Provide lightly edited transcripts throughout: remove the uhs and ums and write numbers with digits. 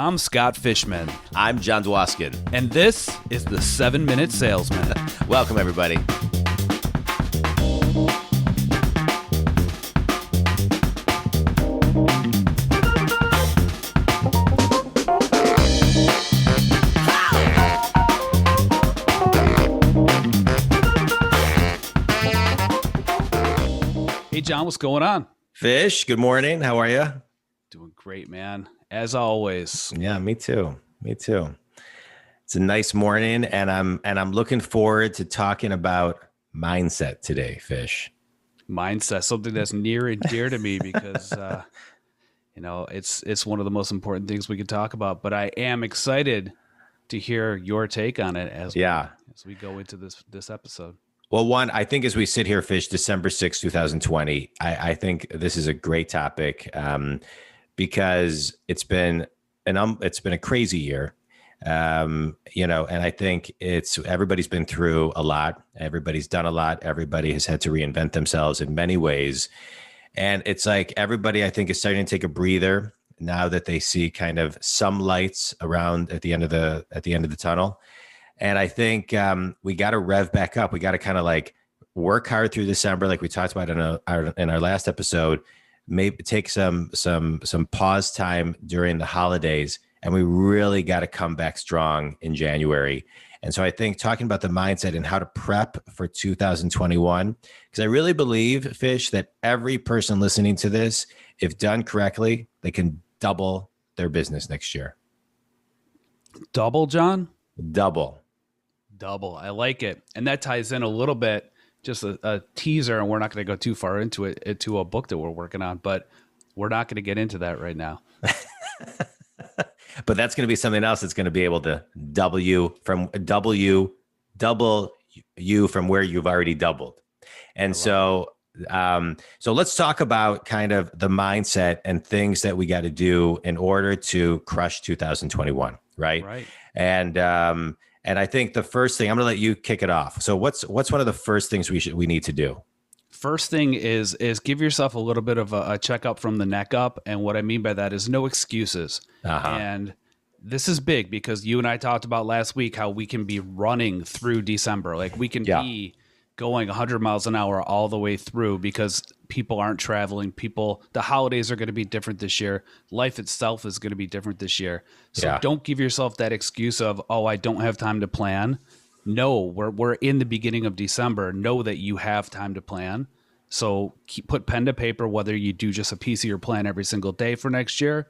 I'm Scott Fishman, I'm Jon Dwoskin. and this is the 7-Minute Salesman. Welcome, everybody. Hey, John, what's going on? Fish, good morning. How are you? Doing great, man. As always. Yeah, me too. Me too. It's a nice morning, and I'm looking forward to talking about mindset today, Fish. Mindset, something that's near and dear to me because, it's one of the most important things we could talk about. But I am excited to hear your take on it as we go into this episode. Well, one, I think as we sit here, Fish, December 6th, 2020, I think this is a great topic because it's been a crazy year, and I think everybody's been through a lot. Everybody's done a lot. Everybody has had to reinvent themselves in many ways. And it's like everybody, I think, is starting to take a breather now that they see kind of some lights around at the end of the tunnel. And I think we got to rev back up. We got to kind of like work hard through December, like we talked about in our last episode. Maybe take some pause time during the holidays, and we really got to come back strong in January. And so I think talking about the mindset and how to prep for 2021, because I really believe, Fish, that every person listening to this, if done correctly, they can double their business next year. Double, John? Double. I like it. And that ties in a little bit, just a teaser, and we're not going to go too far into it, to a book that we're working on, but we're not going to get into that right now. But that's going to be something else that's going to be able to double you from where you've already doubled. And so let's talk about kind of the mindset and things that we got to do in order to crush 2021. Right. And I think the first thing, I'm going to let you kick it off. So what's one of the first things we need to do? First thing is give yourself a little bit of a checkup from the neck up. And what I mean by that is no excuses. And this is big because you and I talked about last week how we can be running through December. Like we can be going 100 miles an hour all the way through because people aren't traveling. The holidays are going to be different this year. Life itself is going to be different this year. So don't give yourself that excuse of, oh, I don't have time to plan. No, we're in the beginning of December. Know that you have time to plan. So put pen to paper, whether you do just a piece of your plan every single day for next year,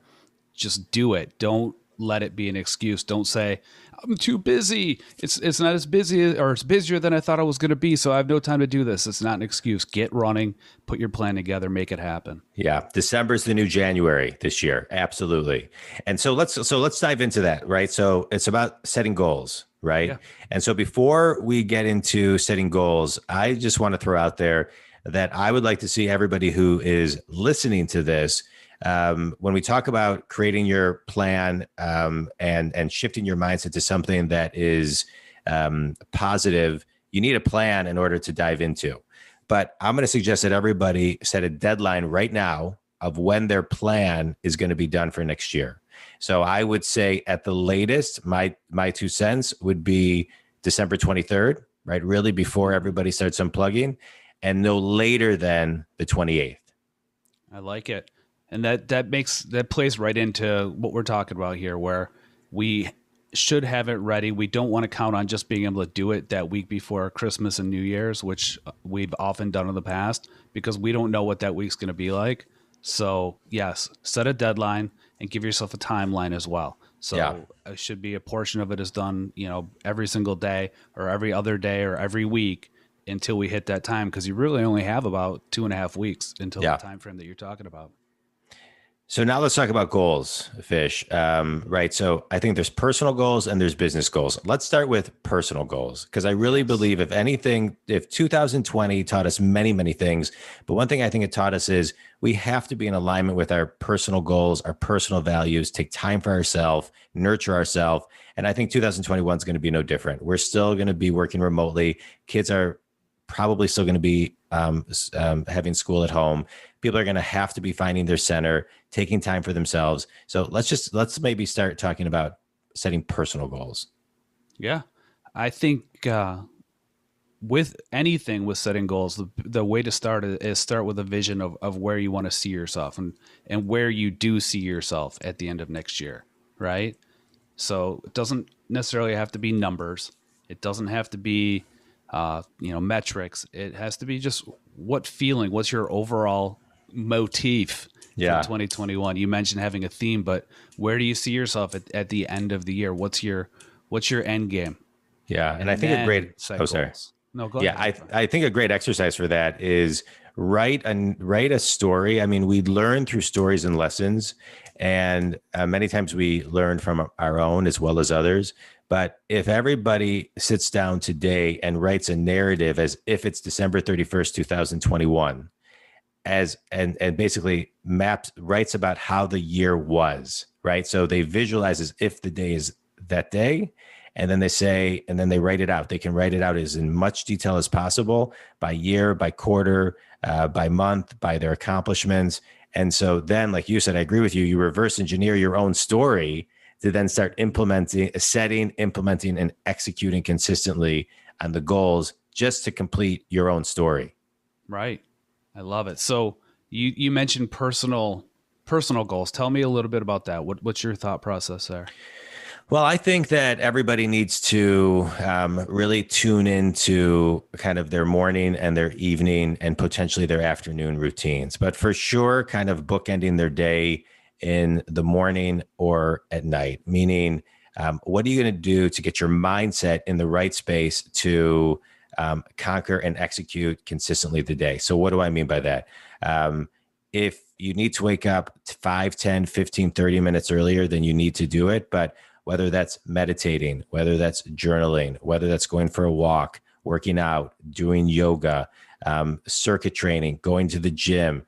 just do it. Don't let it be an excuse. Don't say, I'm too busy. It's not as busy, or it's busier than I thought it was going to be, so I have no time to do this. It's not an excuse. Get running, put your plan together, make it happen. Yeah. December's the new January this year. Absolutely. And so let's dive into that, right? So it's about setting goals, right? Yeah. And so before we get into setting goals, I just want to throw out there that I would like to see everybody who is listening to this, when we talk about creating your plan and shifting your mindset to something that is positive, you need a plan in order to dive into. But I'm going to suggest that everybody set a deadline right now of when their plan is going to be done for next year. So I would say at the latest, my 2 cents would be December 23rd, right? Really before everybody starts unplugging, and no later than the 28th. I like it. And that plays right into what we're talking about here, where we should have it ready. We don't want to count on just being able to do it that week before Christmas and New Year's, which we've often done in the past, because we don't know what that week's going to be like. So yes, set a deadline and give yourself a timeline as well. So it should be a portion of it is done, every single day or every other day or every week until we hit that time, because you really only have about 2.5 weeks until the time frame that you're talking about. So now let's talk about goals, Fish. Right. So I think there's personal goals and there's business goals. Let's start with personal goals, because I really believe if 2020 taught us many, many things, but one thing I think it taught us is we have to be in alignment with our personal goals, our personal values, take time for ourselves, nurture ourselves. And I think 2021 is going to be no different. We're still going to be working remotely. Kids are probably still going to be having school at home. People are going to have to be finding their center, taking time for themselves. So let's maybe start talking about setting personal goals. Yeah. I think with anything with setting goals, the way to start is start with a vision of where you want to see yourself and where you do see yourself at the end of next year, right? So it doesn't necessarily have to be numbers. It doesn't have to be, metrics. It has to be just what's your overall motif for Yeah. 2021? You mentioned having a theme, but where do you see yourself at the end of the year? What's your end game? Yeah. And I And think a then great, set oh, sorry. goals. No, go Yeah, ahead. I think a great exercise for that is write a story. I mean, we learn through stories and lessons, and many times we learn from our own as well as others. But if everybody sits down today and writes a narrative as if it's December 31st, 2021, and basically writes about how the year was, right? So they visualize as if the day is that day, and then they write it out. They can write it out as in much detail as possible, by year, by quarter, by month, by their accomplishments. And so then, like you said, I agree with you, you reverse engineer your own story to then start implementing, and executing consistently on the goals just to complete your own story. Right. I love it. So you mentioned personal goals. Tell me a little bit about that. What's your thought process there? Well, I think that everybody needs to really tune into kind of their morning and their evening and potentially their afternoon routines. But for sure, kind of bookending their day in the morning or at night, meaning what are you going to do to get your mindset in the right space to conquer and execute consistently the day? So what do I mean by that? If you need to wake up 5, 10, 15, 30 minutes earlier, then you need to do it. But whether that's meditating, whether that's journaling, whether that's going for a walk, working out, doing yoga, circuit training, going to the gym,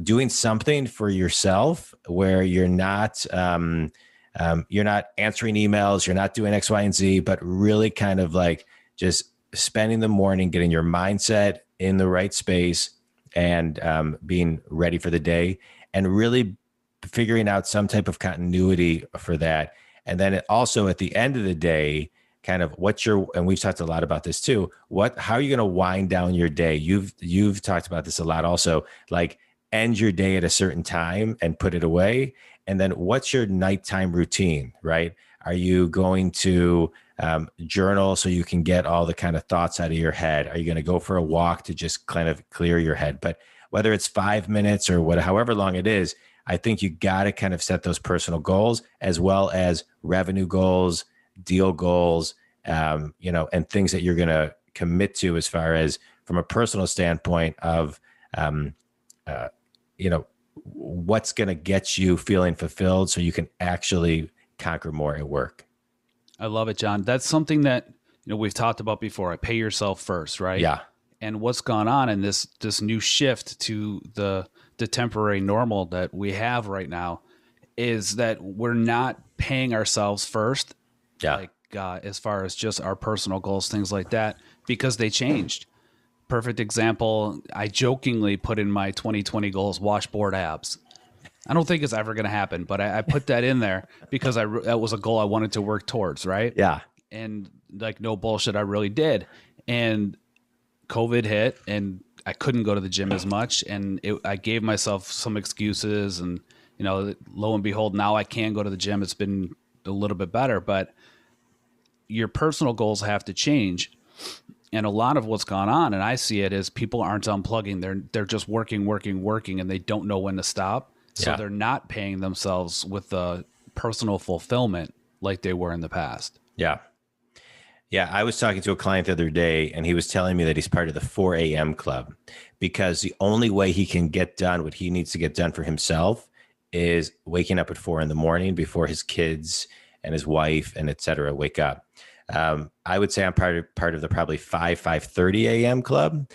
doing something for yourself where you're not answering emails, you're not doing X, Y, and Z, but really kind of like just spending the morning, getting your mindset in the right space and being ready for the day, and really figuring out some type of continuity for that. And then also at the end of the day, kind of and we've talked a lot about this too. How are you going to wind down your day? You've talked about this a lot also, like end your day at a certain time and put it away. And then what's your nighttime routine, right? Are you going to journal so you can get all the kind of thoughts out of your head? Are you going to go for a walk to just kind of clear your head? But whether it's 5 minutes or however long it is, I think you got to kind of set those personal goals as well as revenue goals, deal goals, and things that you're going to commit to as far as from a personal standpoint of, what's going to get you feeling fulfilled so you can actually conquer more at work. I love it, John. That's something that we've talked about before. I pay yourself first, right? Yeah. And what's gone on in this new shift to the temporary normal that we have right now is that we're not paying ourselves first. Yeah. Like as far as just our personal goals, things like that, because they changed. Perfect example. I jokingly put in my 2020 goals, washboard abs. I don't think it's ever going to happen, but I put that in there because that was a goal I wanted to work towards. Right. Yeah. And like, no bullshit, I really did. And COVID hit and I couldn't go to the gym as much. And I gave myself some excuses and, lo and behold, now I can go to the gym. It's been a little bit better, but your personal goals have to change. And a lot of what's gone on, and I see it, is people aren't unplugging. They're just working, and they don't know when to stop. So They're not paying themselves with the personal fulfillment like they were in the past. Yeah. Yeah, I was talking to a client the other day, and he was telling me that he's part of the 4 a.m. club because the only way he can get done what he needs to get done for himself is waking up at 4 a.m. before his kids and his wife and et cetera wake up. I would say I'm part of the probably 5:30 a.m. club,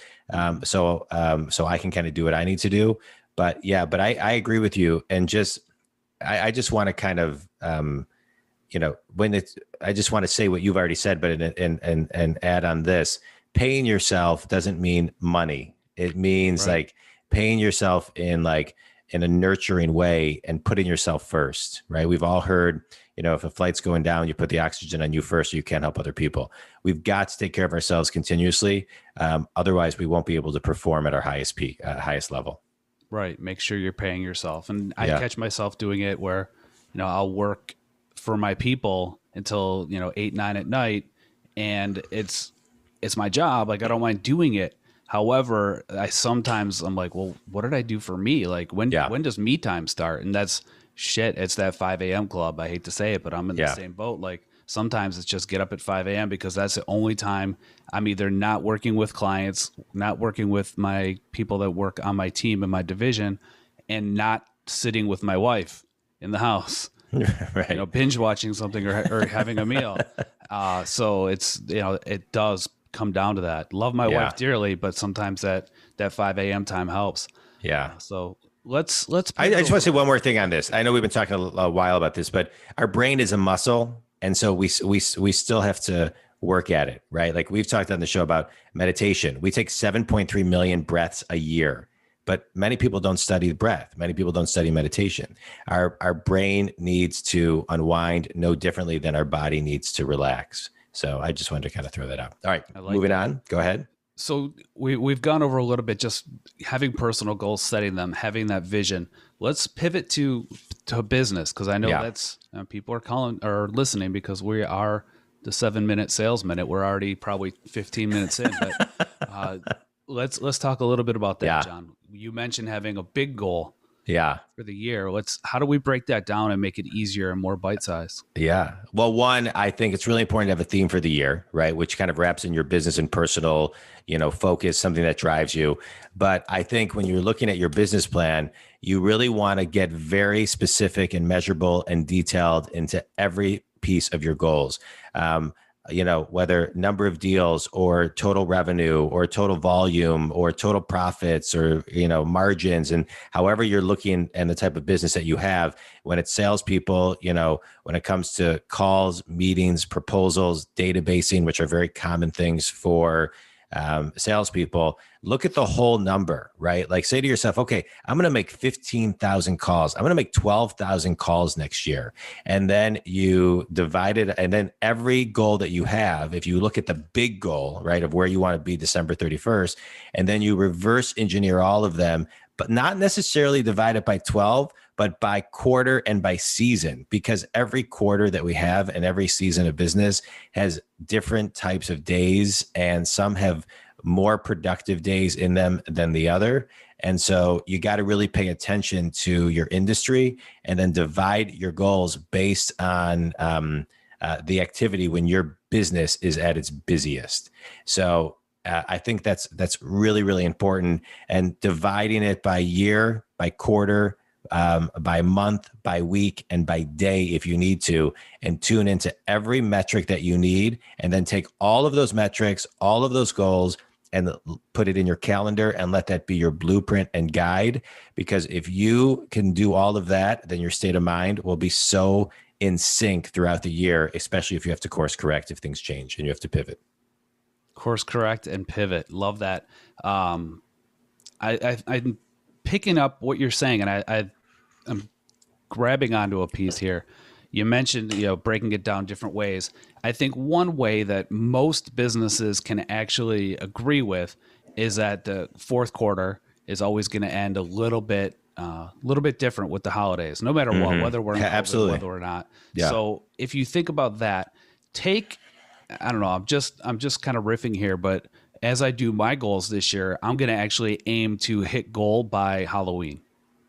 so I can kind of do what I need to do. But I agree with you, and I just want to kind of I just want to say what you've already said, but and add on this: paying yourself doesn't mean money. It means Right. like paying yourself in a nurturing way and putting yourself first, right? We've all heard, if a flight's going down, you put the oxygen on you first, or you can't help other people. We've got to take care of ourselves continuously. Otherwise, we won't be able to perform at our highest peak, highest level. Right. Make sure you're paying yourself. And I Yeah. catch myself doing it where, I'll work for my people until, 8, 9 at night. And it's my job. Like, I don't mind doing it. However, I'm like, well, what did I do for me? Like, Yeah. when does me time start? And that's shit. It's that 5 a.m. club. I hate to say it, but I'm in the Yeah. same boat. Like, sometimes it's just get up at 5 a.m. because that's the only time I'm either not working with clients, not working with my people that work on my team and my division, and not sitting with my wife in the house, Right. binge watching something or having a meal. So it's, it does come down to that. Love my Yeah. wife dearly, but sometimes that 5 a.m. time helps. Yeah. So let's I pivot just want to say over. one more thing on this. I know we've been talking a while about this, but our brain is a muscle, and so we still have to work at it, right? Like we've talked on the show about meditation. We take 7.3 million breaths a year, but many people don't study breath. Many people don't study meditation. Our brain needs to unwind no differently than our body needs to relax. So I just wanted to kind of throw that out. All right, I like moving that. on. Go ahead. So we've gone over a little bit, just having personal goals, setting them, having that vision. Let's pivot to business, because I know Yeah. that's people are calling or listening because we are the 7-minute sales minute. We're already probably 15 minutes in, but let's talk a little bit about that, Yeah. John. You mentioned having a big goal Yeah. for the year. How do we break that down and make it easier and more bite sized? Yeah. Well, one, I think it's really important to have a theme for the year, right? Which kind of wraps in your business and personal, focus, something that drives you. But I think when you're looking at your business plan, you really want to get very specific and measurable and detailed into every piece of your goals. Whether number of deals or total revenue or total volume or total profits or, margins, and however you're looking and the type of business that you have. When it's salespeople, when it comes to calls, meetings, proposals, databasing, which are very common things for salespeople, look at the whole number, right? Like say to yourself, okay, I'm going to make 15,000 calls. I'm going to make 12,000 calls next year. And then you divide it. And then every goal that you have, if you look at the big goal, right, of where you want to be December 31st, and then you reverse engineer all of them, but not necessarily divide it by 12, but by quarter and by season, because every quarter that we have and every season of business has different types of days, and some have more productive days in them than the other. And so you got to really pay attention to your industry and then divide your goals based on the activity when your business is at its busiest. So I think that's really, really important. And dividing it by year, by quarter, by month, by week, and by day if you need to, and tune into every metric that you need, and then take all of those metrics, all of those goals, and put it in your calendar and let that be your blueprint and guide. Because if you can do all of that, then your state of mind will be so in sync throughout the year, especially if you have to course correct if things change and you have to pivot. Course correct and pivot. Love that. I'm picking up what you're saying, and I'm grabbing onto a piece here. You mentioned, breaking it down different ways. I think one way that most businesses can actually agree with is that the fourth quarter is always going to end a little bit different with the holidays, no matter what, whether we're in COVID, Absolutely. whether we're not. Yeah. So if you think about that, I don't know, I'm just kind of riffing here, but as I do my goals this year, I'm going to actually aim to hit goal by Halloween,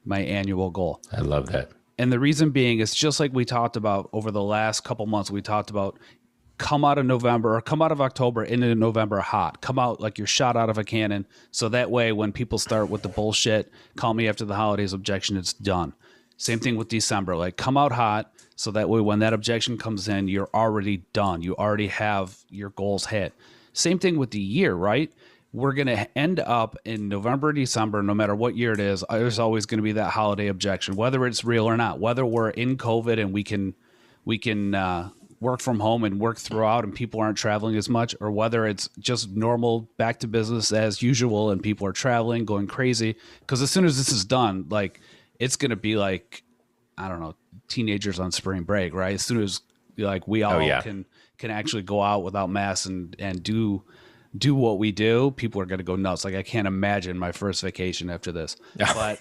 my annual goal. I love that. And the reason being is just like we talked about over the last couple months, we talked about come out of November or come out of October into November hot, come out like you're shot out of a cannon. So that way, when people start with the bullshit, call me after the holidays objection, it's done. Same thing with December, like come out hot. So that way, when that objection comes in, you're already done. You already have your goals hit. Same thing with the year, right? We're going to end up in November, December, no matter what year it is, there's always going to be that holiday objection, whether it's real or not, whether we're in COVID and we can work from home and work throughout and people aren't traveling as much, or whether it's just normal back to business as usual and people are traveling, going crazy. Because as soon as this is done, like it's going to be like, I don't know, teenagers on spring break, right? As soon as like we all can actually go out without masks and do what we do, people are going to go nuts. Like I can't imagine my first vacation after this. But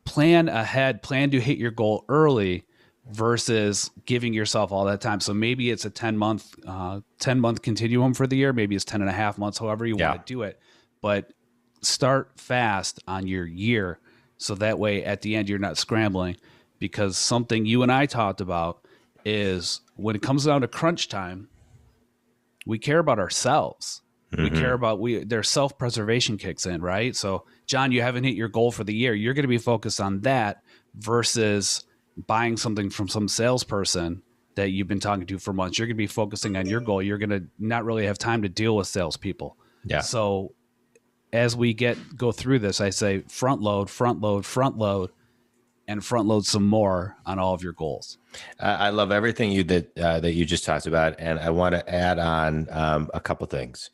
plan ahead, plan to hit your goal early versus giving yourself all that time. So maybe it's a 10-month continuum for the year. Maybe it's 10 and a half months, however you want to do it. But start fast on your year. So that way at the end, you're not scrambling, because something you and I talked about is when it comes down to crunch time, we care about ourselves. We care about their self-preservation kicks in, right? So John, you haven't hit your goal for the year. You're going to be focused on that versus buying something from some salesperson that you've been talking to for months. You're going to be focusing on your goal. You're going to not really have time to deal with salespeople. Yeah. So as we go through this, I say front load, and front load some more on all of your goals. I love everything that you just talked about, and I want to add on a couple things.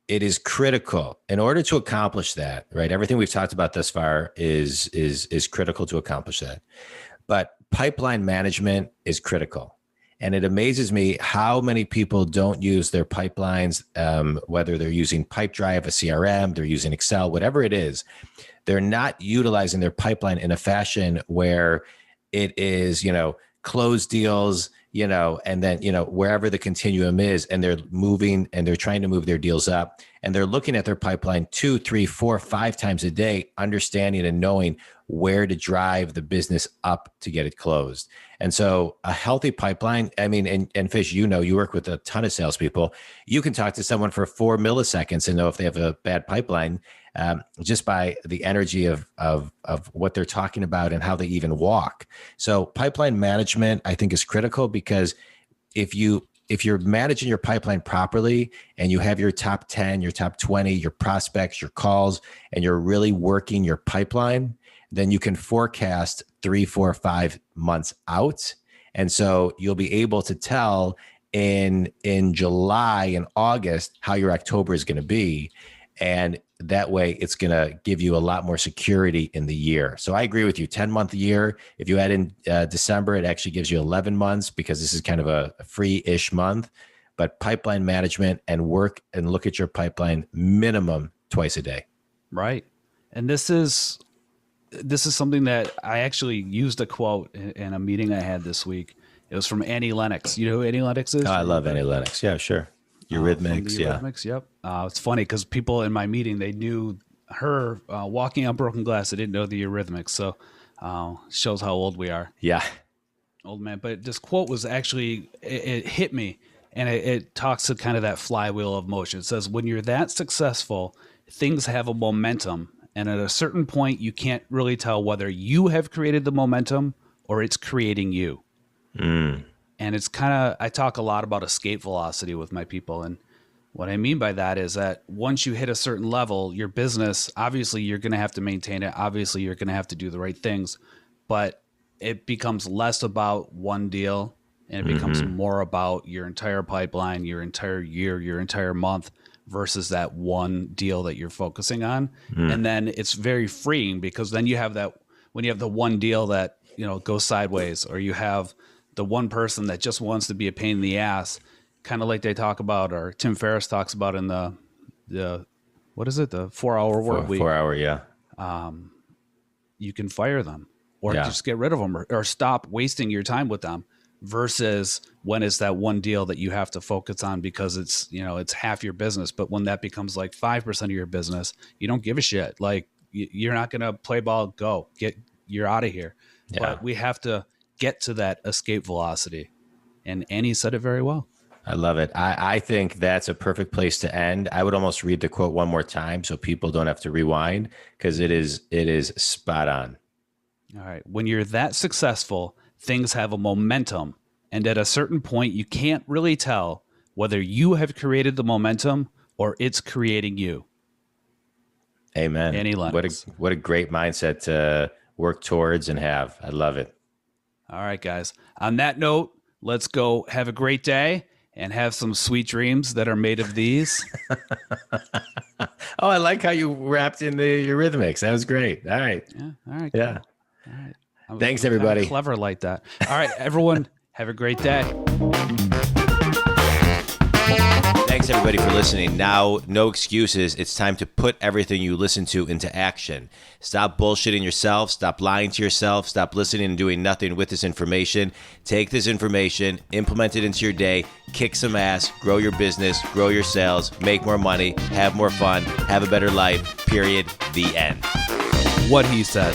It is critical in order to accomplish that, right? Everything we've talked about thus far is critical to accomplish that. But pipeline management is critical. And it amazes me how many people don't use their pipelines, whether they're using Pipedrive, a CRM, they're using Excel, whatever it is. They're not utilizing their pipeline in a fashion where it is, closed deals, and then, wherever the continuum is, and they're moving and they're trying to move their deals up, and they're looking at their pipeline 2, 3, 4, 5 times a day, understanding and knowing where to drive the business up to get it closed. And so a healthy pipeline, I mean, and Fish, you work with a ton of salespeople. You can talk to someone for 4 milliseconds and know if they have a bad pipeline, just by the energy of what they're talking about and how they even walk. So pipeline management, I think, is critical, because if you're managing your pipeline properly and you have your top 10, your top 20, your prospects, your calls, and you're really working your pipeline, then you can forecast 3, 4, 5 months out. And so you'll be able to tell in July and August how your October is going to be. And that way it's going to give you a lot more security in the year. So I agree with you. 10-month year. If you add in December, it actually gives you 11 months, because this is kind of a free-ish month. But pipeline management and work and look at your pipeline minimum twice a day. Right. And this is something that I actually used a quote in a meeting I had this week. It was from Annie Lennox. You know who Annie Lennox is? Oh, I love Annie Lennox. Yeah, sure. Eurythmics, yeah. Eurythmics, yep. It's funny because people in my meeting, they knew her walking on broken glass. They didn't know the Eurythmics. So shows how old we are. Yeah. Old man. But this quote was actually, it hit me, and it talks to kind of that flywheel of motion. It says, when you're that successful, things have a momentum. And at a certain point, you can't really tell whether you have created the momentum or it's creating you. Mm. And it's kind of, I talk a lot about escape velocity with my people. And what I mean by that is that once you hit a certain level, your business, obviously you're going to have to maintain it. Obviously you're going to have to do the right things, but it becomes less about one deal, and it becomes more about your entire pipeline, your entire year, your entire month, versus that one deal that you're focusing on. And then it's very freeing, because then you have that, when you have the one deal that, goes sideways, or you have the one person that just wants to be a pain in the ass, kind of like they talk about, or Tim Ferriss talks about in the what is it? The 4-hour work week. 4 hour. Yeah. You can fire them, or just get rid of them, or stop wasting your time with them, versus when it's that one deal that you have to focus on because it's, it's half your business. But when that becomes like 5% of your business, you don't give a shit. Like you're not going to play ball, you're out of here. Yeah. But we have to get to that escape velocity. And Annie said it very well. I love it. I think that's a perfect place to end. I would almost read the quote one more time so people don't have to rewind, because it is spot on. All right. When you're that successful, things have a momentum. And at a certain point, you can't really tell whether you have created the momentum or it's creating you. Amen. Annie Lennox. What a great mindset to work towards and have. I love it. All right, guys. On that note, let's go have a great day and have some sweet dreams that are made of these. Oh, I like how you wrapped in the Eurythmics. That was great. All right. Yeah. All right. Yeah. Cool. All right. Thanks, everybody. Clever like that. All right, everyone. Have a great day. Thanks, everybody, for listening. Now, no excuses. It's time to put everything you listen to into action. Stop bullshitting yourself. Stop lying to yourself. Stop listening and doing nothing with this information. Take this information, implement it into your day, kick some ass, grow your business, grow your sales, make more money, have more fun, have a better life, period. The end. What he said.